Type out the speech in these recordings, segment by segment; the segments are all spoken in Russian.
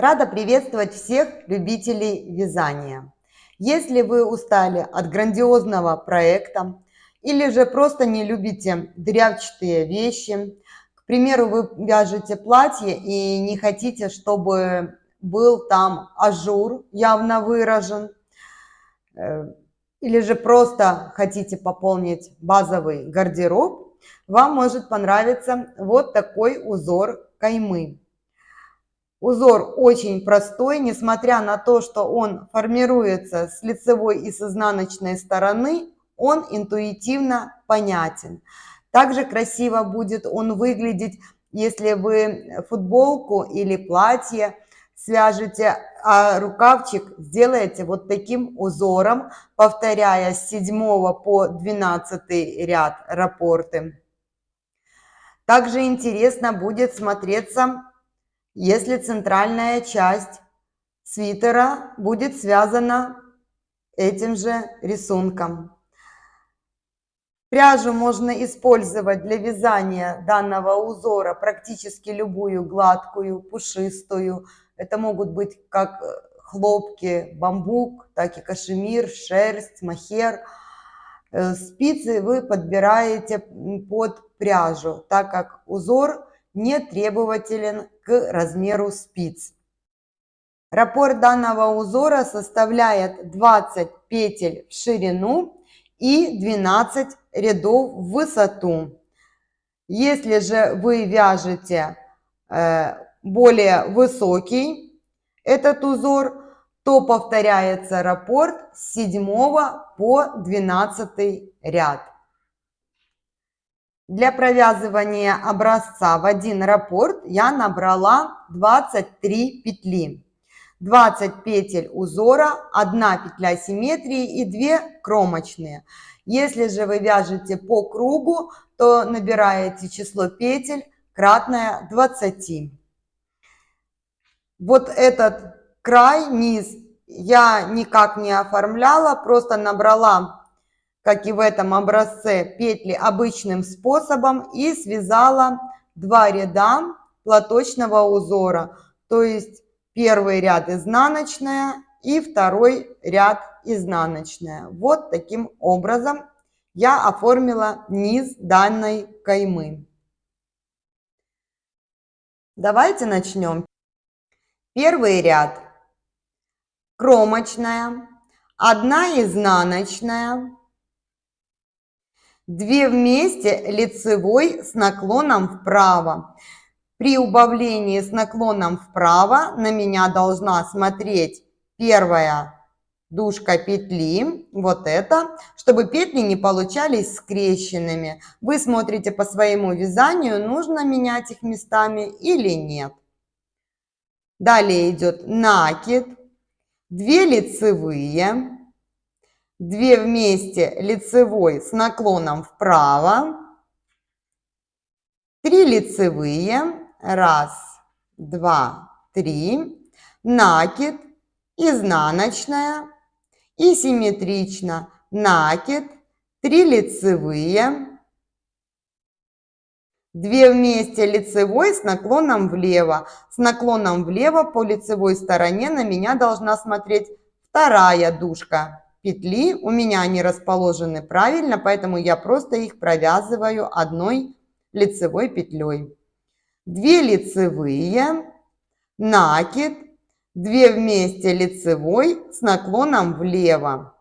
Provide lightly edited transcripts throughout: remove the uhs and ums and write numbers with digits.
Рада приветствовать всех любителей вязания. Если вы устали от грандиозного проекта или же просто не любите дырявчатые вещи, к примеру, вы вяжете платье и не хотите, чтобы был там ажур явно выражен, или же просто хотите пополнить базовый гардероб, вам может понравиться вот такой узор каймы. Узор очень простой, несмотря на то, что он формируется с лицевой и с изнаночной стороны, он интуитивно понятен. Также красиво будет он выглядеть, если вы футболку или платье свяжете, а рукавчик сделаете вот таким узором, повторяя с 7 по 12 ряд раппорты. Также интересно будет смотреться, если центральная часть свитера будет связана этим же рисунком. Пряжу можно использовать для вязания данного узора практически любую гладкую, пушистую. Это могут быть как хлопки, бамбук, так и кашемир, шерсть, мохер. Спицы вы подбираете под пряжу, так как узор не требователен к размеру спиц. Раппорт данного узора составляет 20 петель в ширину и 12 рядов в высоту. Если же вы вяжете более высокий этот узор, то повторяется раппорт с 7 по 12 ряд. Для провязывания образца в один раппорт я набрала 23 петли. 20 петель узора, 1 петля симметрии и 2 кромочные. Если же вы вяжете по кругу, то набираете число петель кратное 20. Вот этот край, низ, я никак не оформляла, просто набрала, как и в этом образце, петли обычным способом и связала 2 ряда платочного узора, то есть первый ряд изнаночная и второй ряд изнаночная. Вот таким образом я оформила низ данной каймы. Давайте начнем. Первый ряд кромочная, 1 изнаночная, 2 вместе лицевой с наклоном вправо. При убавлении с наклоном вправо на меня должна смотреть первая дужка петли, вот это, чтобы петли не получались скрещенными. Вы смотрите по своему вязанию, нужно менять их местами или нет. Далее идет накид, 2 лицевые, 2 вместе лицевой с наклоном вправо, 3 лицевые, 1, 2, 3, накид, изнаночная и симметрично накид, 3 лицевые, 2 вместе лицевой с наклоном влево. С наклоном влево по лицевой стороне на меня должна смотреть вторая дужка петли. У меня они расположены правильно, поэтому я просто их провязываю одной лицевой петлей. 2 лицевые, накид, 2 вместе лицевой с наклоном влево.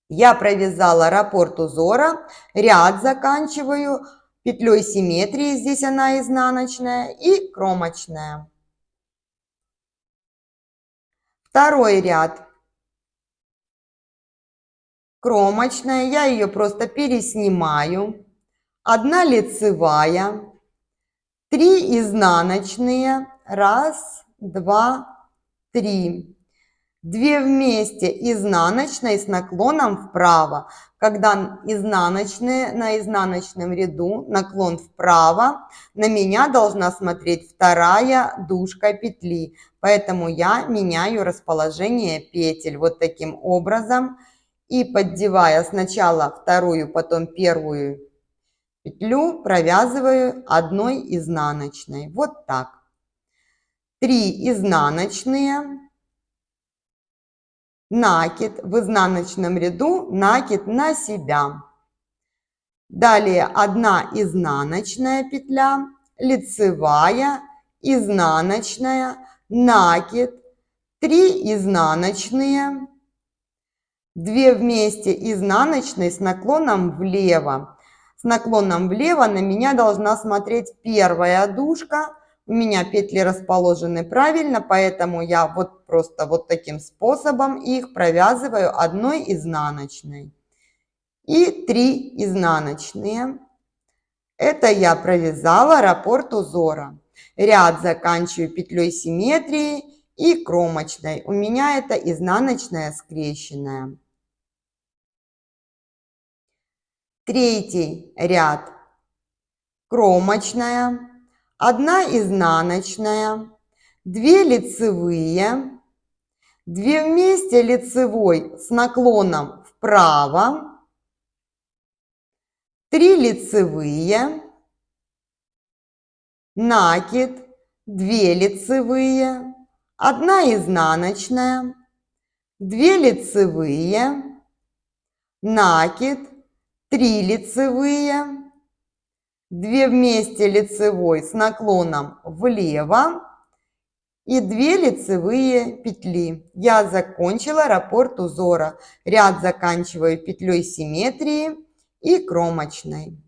Я провязала раппорт узора, ряд заканчиваю петлей симметрии, здесь она изнаночная, и кромочная. Второй ряд кромочная, я ее просто переснимаю. 1 лицевая, 3 изнаночные, 1, 2, 3. 2 вместе изнаночной с наклоном вправо. Когда изнаночные на изнаночном ряду, наклон вправо, на меня должна смотреть вторая дужка петли. Поэтому я меняю расположение петель вот таким образом. И поддевая сначала вторую, потом первую петлю, провязываю одной изнаночной. Вот так. 3 изнаночные, накид в изнаночном ряду, накид на себя. Далее 1 изнаночная петля, лицевая, изнаночная, накид, 3 изнаночные, 2 вместе изнаночные с наклоном влево. С наклоном влево на меня должна смотреть первая дужка. У меня петли расположены правильно, поэтому я вот просто вот таким способом их провязываю 1 изнаночной. И 3 изнаночные. Это я провязала раппорт узора. Ряд заканчиваю петлей симметрии и кромочной. У меня это изнаночная скрещенная. Третий ряд кромочная, 1 изнаночная, 2 лицевые, 2 вместе лицевой с наклоном вправо, 3 лицевые, накид, 2 лицевые, 1 изнаночная, 2 лицевые, накид, 3 лицевые, 2 вместе лицевой с наклоном влево и 2 лицевые петли. Я закончила раппорт узора. Ряд заканчиваю петлей симметрии и кромочной.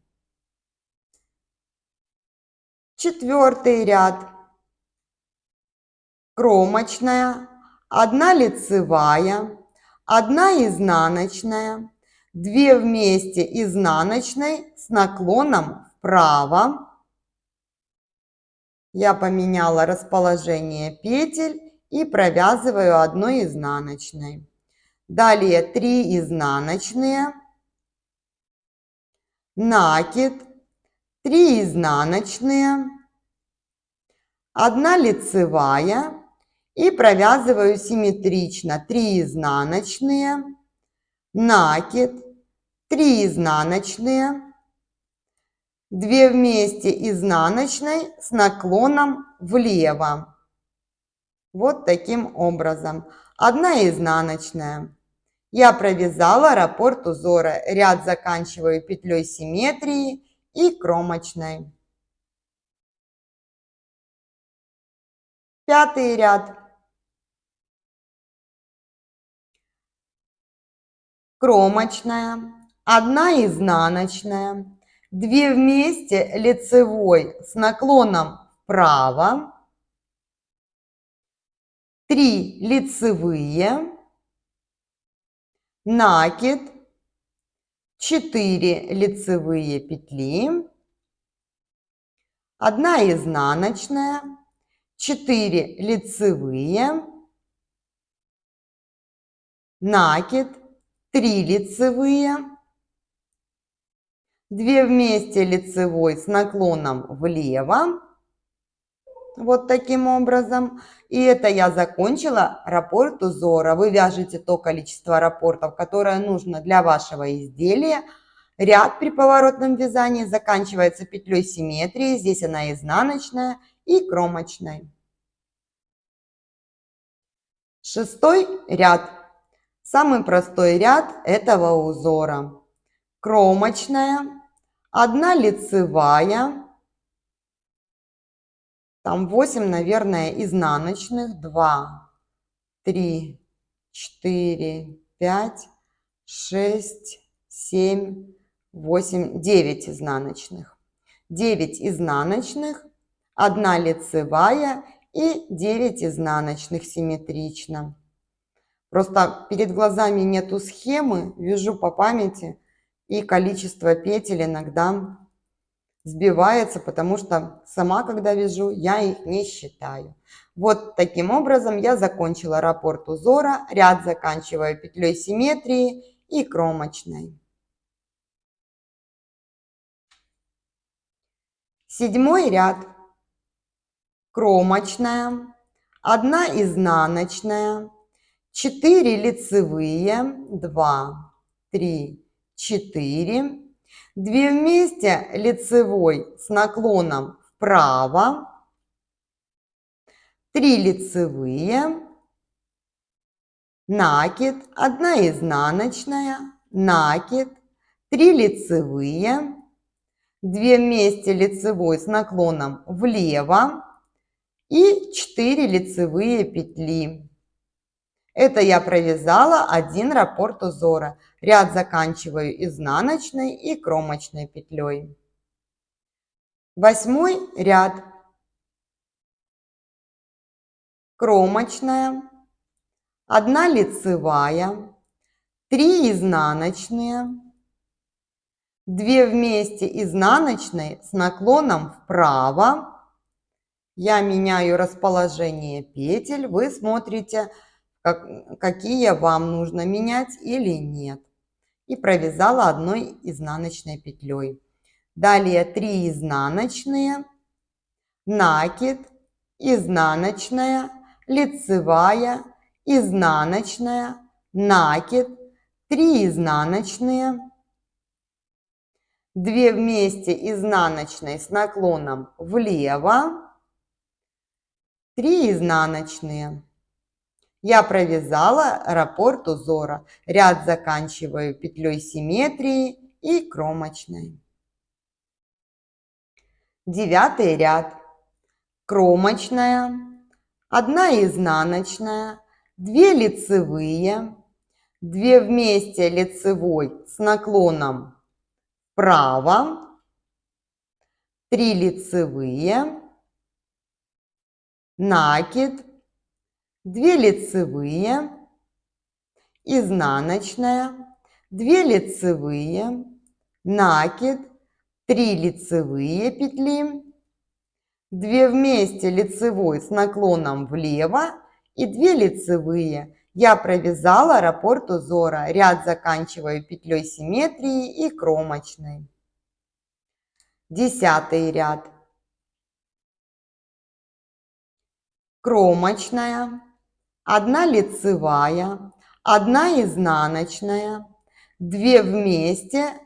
Четвертый ряд. Кромочная, 1 лицевая, 1 изнаночная, 2 вместе изнаночной с наклоном вправо. Я поменяла расположение петель и провязываю 1 изнаночной. Далее 3 изнаночные, накид, 3 изнаночные, 1 лицевая и провязываю симметрично 3 изнаночные, накид, 3 изнаночные, 2 вместе изнаночной с наклоном влево. Вот таким образом. 1 изнаночная. Я провязала раппорт узора. Ряд заканчиваю петлей симметрии и кромочной. Пятый ряд. Кромочная, 1 изнаночная, 2 вместе лицевой с наклоном вправо, 3 лицевые, накид, 4 лицевые петли, 1 изнаночная, 4 лицевые, накид, 3 лицевые, 2 вместе лицевой с наклоном влево, вот таким образом. И это я закончила раппорт узора. Вы вяжете то количество раппортов, которое нужно для вашего изделия. Ряд при поворотном вязании заканчивается петлей симметрии, здесь она изнаночная и кромочной. Шестой ряд. Самый простой ряд этого узора. Кромочная, 1 лицевая, там 8, наверное, изнаночных, 2, 3, 4, 5, 6, 7, 8, 9 изнаночных. 9 изнаночных, 1 лицевая и 9 изнаночных симметрично. Просто перед глазами нету схемы, вяжу по памяти, и количество петель иногда сбивается, потому что сама, когда вяжу, я их не считаю. Вот таким образом я закончила раппорт узора, ряд заканчиваю петлей симметрии и кромочной. Седьмой ряд. Кромочная, 1 изнаночная, 4 лицевые, 2, 3, 4, 2 вместе лицевой с наклоном вправо, 3 лицевые, накид, 1 изнаночная, накид, 3 лицевые, 2 вместе лицевой с наклоном влево и 4 лицевые петли. Это я провязала 1 раппорт узора. Ряд заканчиваю изнаночной и кромочной петлей. 8 ряд. Кромочная, 1 лицевая, 3 изнаночные, 2 вместе изнаночной с наклоном вправо. Я меняю расположение петель, вы смотрите, какие вам нужно менять или нет. И провязала 1 изнаночной петлей. Далее 3 изнаночные, накид, изнаночная, лицевая, изнаночная, накид, 3 изнаночные, 2 вместе изнаночной с наклоном влево, 3 изнаночные. Я провязала раппорт узора. Ряд заканчиваю петлей симметрии и кромочной. 9 ряд. Кромочная, 1 изнаночная, 2 лицевые, 2 вместе лицевой с наклоном вправо, 3 лицевые, накид, 2 лицевые, изнаночная, 2 лицевые, накид, 3 лицевые петли, 2 вместе лицевой с наклоном влево и 2 лицевые. Я провязала раппорт узора. Ряд заканчиваю петлей симметрии и кромочной. 10 ряд. Кромочная, 1 лицевая, 1 изнаночная, 2 вместе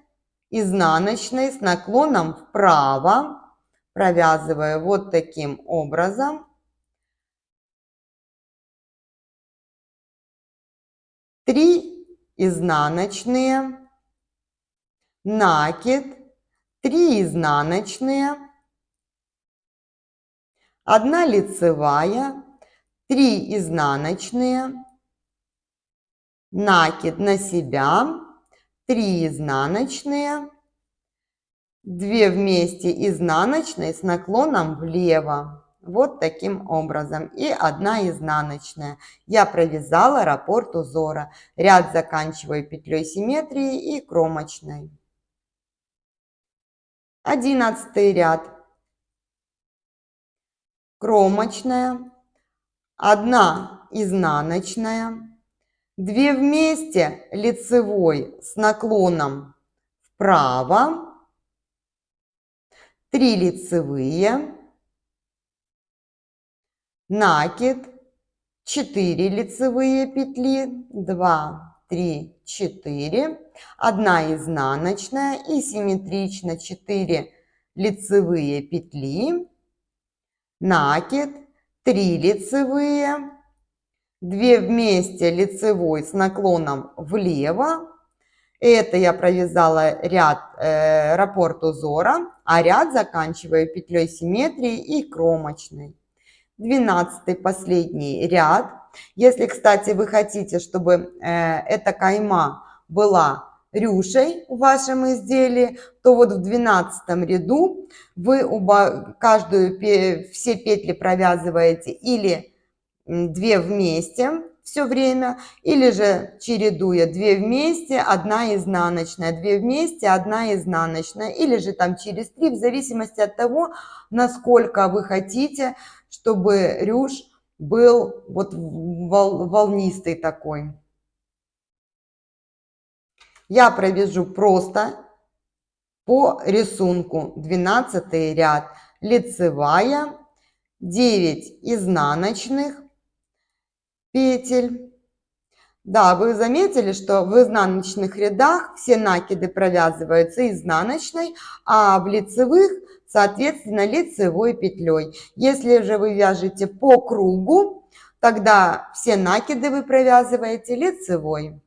изнаночной с наклоном вправо. Провязываю вот таким образом. 3 изнаночные, накид, 3 изнаночные, 1 лицевая, 3 изнаночные, накид на себя, 3 изнаночные, 2 вместе изнаночной с наклоном влево. Вот таким образом. И 1 изнаночная. Я провязала раппорт узора. Ряд заканчиваю петлей симметрии и кромочной. 11 ряд. Кромочная, 1 изнаночная, 2 вместе лицевой с наклоном вправо, 3 лицевые, накид, 4 лицевые петли, 2, 3, 4, 1 изнаночная и симметрично 4 лицевые петли, накид, 3 лицевые, 2 вместе лицевой с наклоном влево. Это я провязала ряд раппорт узора, а ряд заканчиваю петлей симметрии и кромочной. 12 последний ряд. Если, кстати, вы хотите, чтобы эта кайма была рюшей в вашем изделии, то вот в 12 ряду вы все петли провязываете или 2 вместе все время, или же чередуя 2 вместе, 1 изнаночная, 2 вместе, 1 изнаночная, или же там через 3, в зависимости от того, насколько вы хотите, чтобы рюш был вот волнистый такой. Я провяжу просто по рисунку. 12 ряд, лицевая, 9 изнаночных петель. Да, вы заметили, что в изнаночных рядах все накиды провязываются изнаночной, а в лицевых, соответственно, лицевой петлей. Если же вы вяжете по кругу, тогда все накиды вы провязываете лицевой.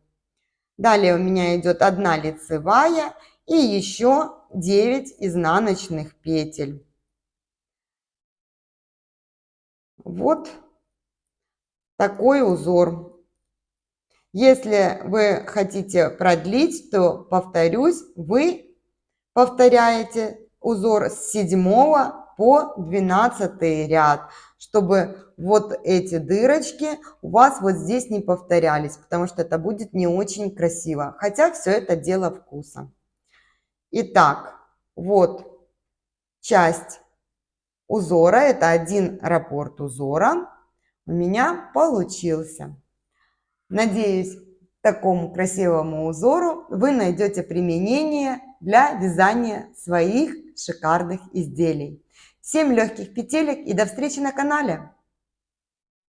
Далее у меня идет 1 лицевая и еще 9 изнаночных петель. Вот такой узор. Если вы хотите продлить, то, повторюсь, вы повторяете узор с 7 по 12 ряд, чтобы вот эти дырочки у вас вот здесь не повторялись, потому что это будет не очень красиво. Хотя все это дело вкуса. Итак, вот часть узора, это один раппорт узора у меня получился. Надеюсь, такому красивому узору вы найдете применение для вязания своих шикарных изделий. Всем легких петелек и до встречи на канале!